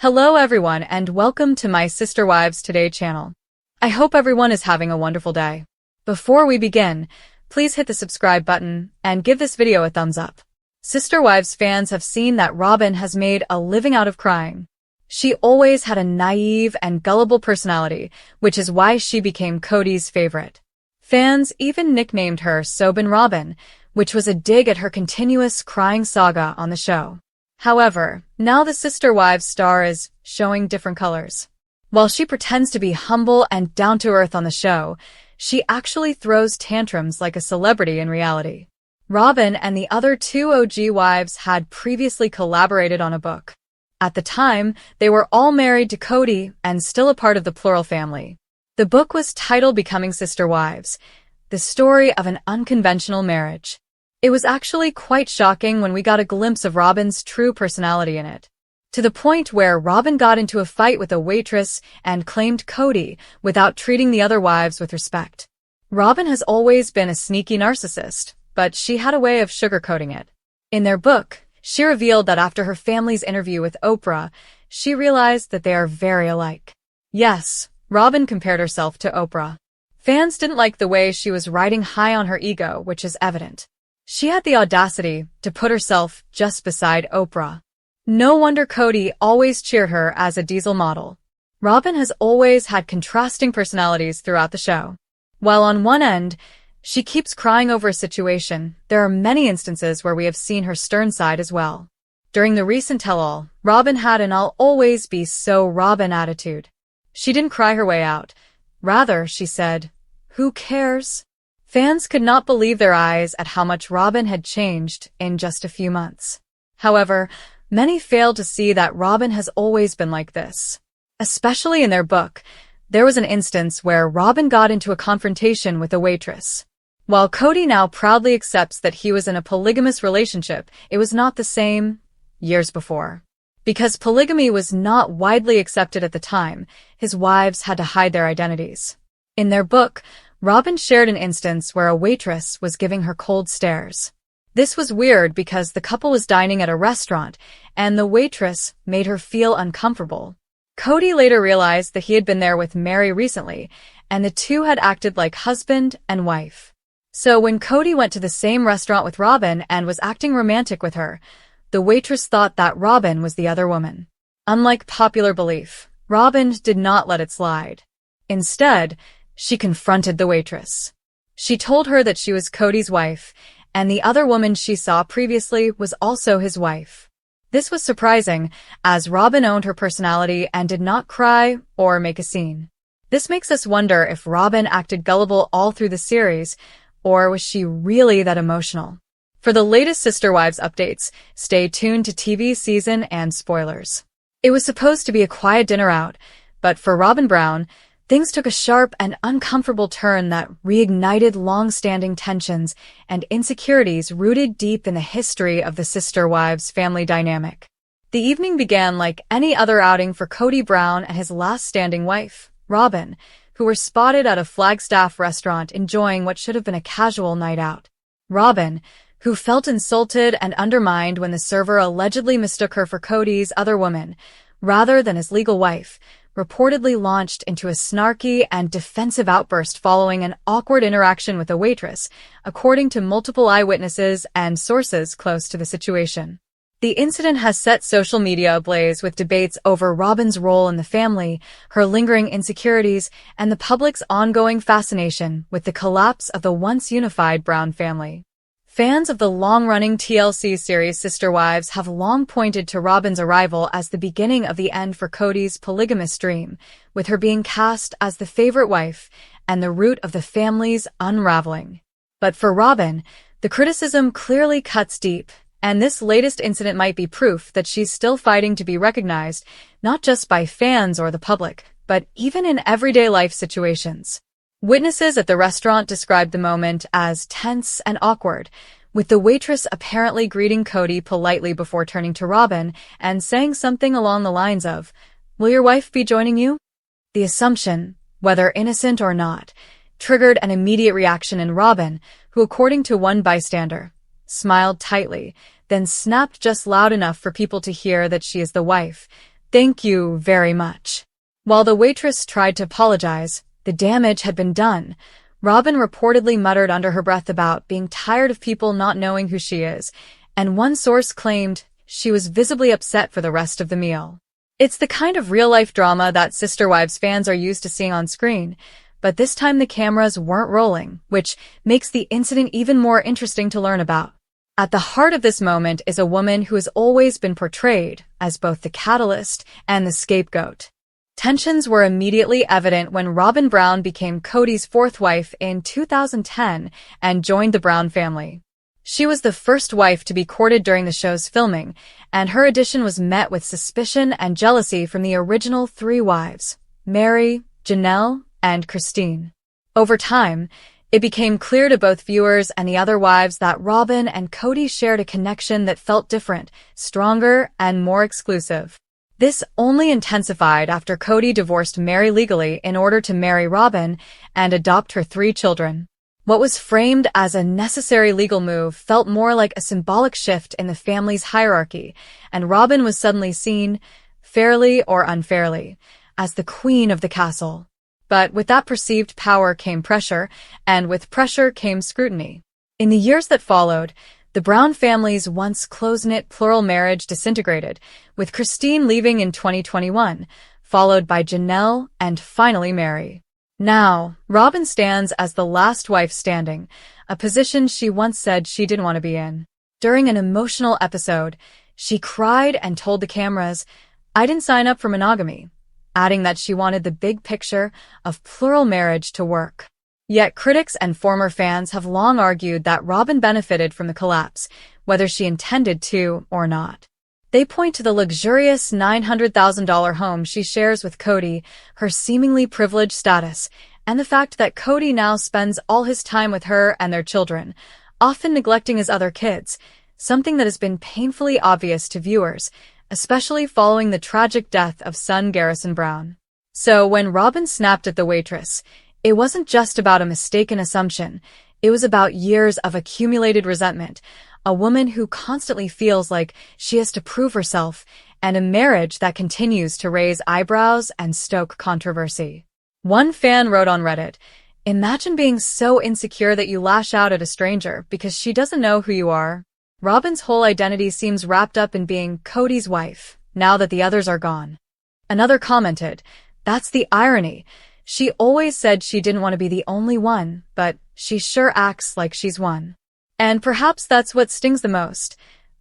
Hello everyone and welcome to my Sister Wives Today channel. I hope everyone is having a wonderful day. Before we begin, please hit the subscribe button and give this video a thumbs up. Sister Wives fans have seen that Robyn has made a living out of crying. She always had a naive and gullible personality, which is why she became Kody's favorite. Fans even nicknamed her Sobbin' Robyn, which was a dig at her continuous crying saga on the show. However, now the Sister Wives star is showing different colors. While she pretends to be humble and down-to-earth on the show, she actually throws tantrums like a celebrity in reality. Robyn and the other two OG wives had previously collaborated on a book. At the time, they were all married to Kody and still a part of the plural family. The book was titled Becoming Sister Wives, the story of an unconventional marriage. It was actually quite shocking when we got a glimpse of Robyn's true personality in it. To the point where Robyn got into a fight with a waitress and claimed Kody without treating the other wives with respect. Robyn has always been a sneaky narcissist, but she had a way of sugarcoating it. In their book, she revealed that after her family's interview with Oprah, she realized that they are very alike. Yes, Robyn compared herself to Oprah. Fans didn't like the way she was riding high on her ego, which is evident. She had the audacity to put herself just beside Oprah. No wonder Kody always cheered her as a diesel model. Robyn has always had contrasting personalities throughout the show. While on one end, she keeps crying over a situation, there are many instances where we have seen her stern side as well. During the recent tell-all, Robyn had an "I'll always be so Robyn" attitude. She didn't cry her way out. Rather, she said, "Who cares?" Fans could not believe their eyes at how much Robyn had changed in just a few months. However, many failed to see that Robyn has always been like this. Especially in their book, there was an instance where Robyn got into a confrontation with a waitress. While Kody now proudly accepts that he was in a polygamous relationship, it was not the same years before. Because polygamy was not widely accepted at the time, his wives had to hide their identities. In their book, Robyn shared an instance where a waitress was giving her cold stares. This was weird because the couple was dining at a restaurant, and the waitress made her feel uncomfortable. Kody later realized that he had been there with Mary recently, and the two had acted like husband and wife. So when Kody went to the same restaurant with Robyn and was acting romantic with her, the waitress thought that Robyn was the other woman. Unlike popular belief, Robyn did not let it slide. Instead, she confronted the waitress. She told her that she was Kody's wife, and the other woman she saw previously was also his wife. This was surprising, as Robyn owned her personality and did not cry or make a scene. This makes us wonder if Robyn acted gullible all through the series, or was she really that emotional? For the latest Sister Wives updates, stay tuned to TV season and spoilers. It was supposed to be a quiet dinner out, but for Robyn Brown, things took a sharp and uncomfortable turn that reignited long-standing tensions and insecurities rooted deep in the history of the Sister Wives family dynamic. The evening began like any other outing for Kody Brown and his last standing wife, Robyn, who were spotted at a Flagstaff restaurant enjoying what should have been a casual night out. Robyn, who felt insulted and undermined when the server allegedly mistook her for Kody's other woman, rather than his legal wife, reportedly launched into a snarky and defensive outburst following an awkward interaction with a waitress, according to multiple eyewitnesses and sources close to the situation. The incident has set social media ablaze with debates over Robyn's role in the family, her lingering insecurities, and the public's ongoing fascination with the collapse of the once unified Brown family. Fans of the long-running TLC series Sister Wives have long pointed to Robyn's arrival as the beginning of the end for Kody's polygamous dream, with her being cast as the favorite wife and the root of the family's unraveling. But for Robyn, the criticism clearly cuts deep, and this latest incident might be proof that she's still fighting to be recognized, not just by fans or the public, but even in everyday life situations. Witnesses at the restaurant described the moment as tense and awkward, with the waitress apparently greeting Kody politely before turning to Robyn and saying something along the lines of, "Will your wife be joining you?" The assumption, whether innocent or not, triggered an immediate reaction in Robyn, who, according to one bystander, smiled tightly, then snapped just loud enough for people to hear that she is the wife. Thank you very much." While the waitress tried to apologize, the damage had been done. Robyn reportedly muttered under her breath about being tired of people not knowing who she is, and one source claimed she was visibly upset for the rest of the meal. It's the kind of real-life drama that Sister Wives fans are used to seeing on screen, but this time the cameras weren't rolling, which makes the incident even more interesting to learn about. At the heart of this moment is a woman who has always been portrayed as both the catalyst and the scapegoat. Tensions were immediately evident when Robyn Brown became Kody's fourth wife in 2010 and joined the Brown family. She was the first wife to be courted during the show's filming, and her addition was met with suspicion and jealousy from the original three wives, Mary, Janelle, and Christine. Over time, it became clear to both viewers and the other wives that Robyn and Kody shared a connection that felt different, stronger, and more exclusive. This only intensified after Kody divorced Mary legally in order to marry Robyn and adopt her 3 children. What was framed as a necessary legal move felt more like a symbolic shift in the family's hierarchy, and Robyn was suddenly seen, fairly or unfairly, as the queen of the castle. But with that perceived power came pressure, and with pressure came scrutiny. In the years that followed, the Brown family's once close-knit plural marriage disintegrated, with Christine leaving in 2021, followed by Janelle and finally Mary. Now, Robyn stands as the last wife standing, a position she once said she didn't want to be in. During an emotional episode, she cried and told the cameras, "I didn't sign up for monogamy," adding that she wanted the big picture of plural marriage to work. Yet critics and former fans have long argued that Robyn benefited from the collapse, whether she intended to or not. They point to the luxurious $900,000 home she shares with Kody, her seemingly privileged status, and the fact that Kody now spends all his time with her and their children, often neglecting his other kids, something that has been painfully obvious to viewers, especially following the tragic death of son Garrison Brown. So when Robyn snapped at the waitress, it wasn't just about a mistaken assumption, it was about years of accumulated resentment, a woman who constantly feels like she has to prove herself, and a marriage that continues to raise eyebrows and stoke controversy. One fan wrote on Reddit, "Imagine being so insecure that you lash out at a stranger because she doesn't know who you are." Robyn's whole identity seems wrapped up in being Kody's wife, now that the others are gone. Another commented, "That's the irony. She always said she didn't want to be the only one, but she sure acts like she's one." And perhaps that's what stings the most.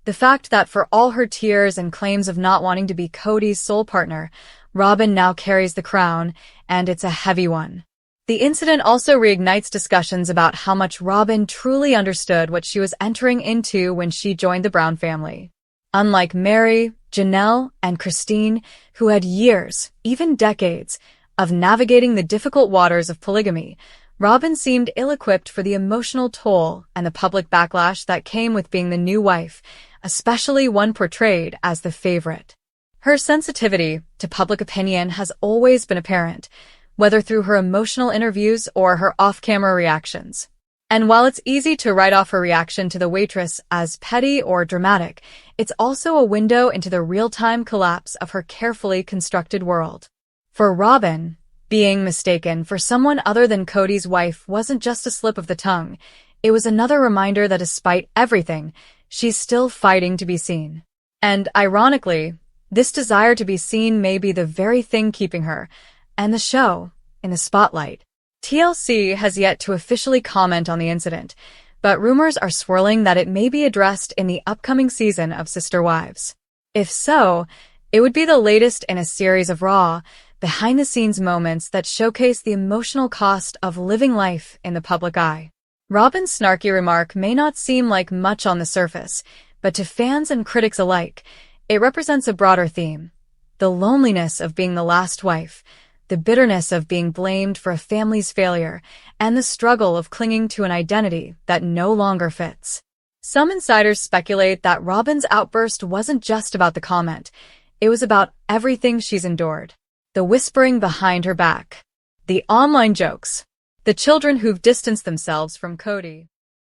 The fact that for all her tears and claims of not wanting to be Kody's soul partner, Robyn now carries the crown, and it's a heavy one. The incident also reignites discussions about how much Robyn truly understood what she was entering into when she joined the Brown family. Unlike Mary, Janelle, and Christine, who had years, even decades, of navigating the difficult waters of polygamy, Robyn seemed ill-equipped for the emotional toll and the public backlash that came with being the new wife, especially one portrayed as the favorite. Her sensitivity to public opinion has always been apparent, whether through her emotional interviews or her off-camera reactions. And while it's easy to write off her reaction to the waitress as petty or dramatic, it's also a window into the real-time collapse of her carefully constructed world. For Robyn, being mistaken for someone other than Kody's wife wasn't just a slip of the tongue, it was another reminder that despite everything, she's still fighting to be seen. And ironically, this desire to be seen may be the very thing keeping her, and the show, in the spotlight. TLC has yet to officially comment on the incident, but rumors are swirling that it may be addressed in the upcoming season of Sister Wives. If so, it would be the latest in a series of raw, behind-the-scenes moments that showcase the emotional cost of living life in the public eye. Robyn's snarky remark may not seem like much on the surface, but to fans and critics alike, it represents a broader theme. The loneliness of being the last wife, the bitterness of being blamed for a family's failure, and the struggle of clinging to an identity that no longer fits. Some insiders speculate that Robyn's outburst wasn't just about the comment, it was about everything she's endured. The whispering behind her back, the online jokes, the children who've distanced themselves from Kody.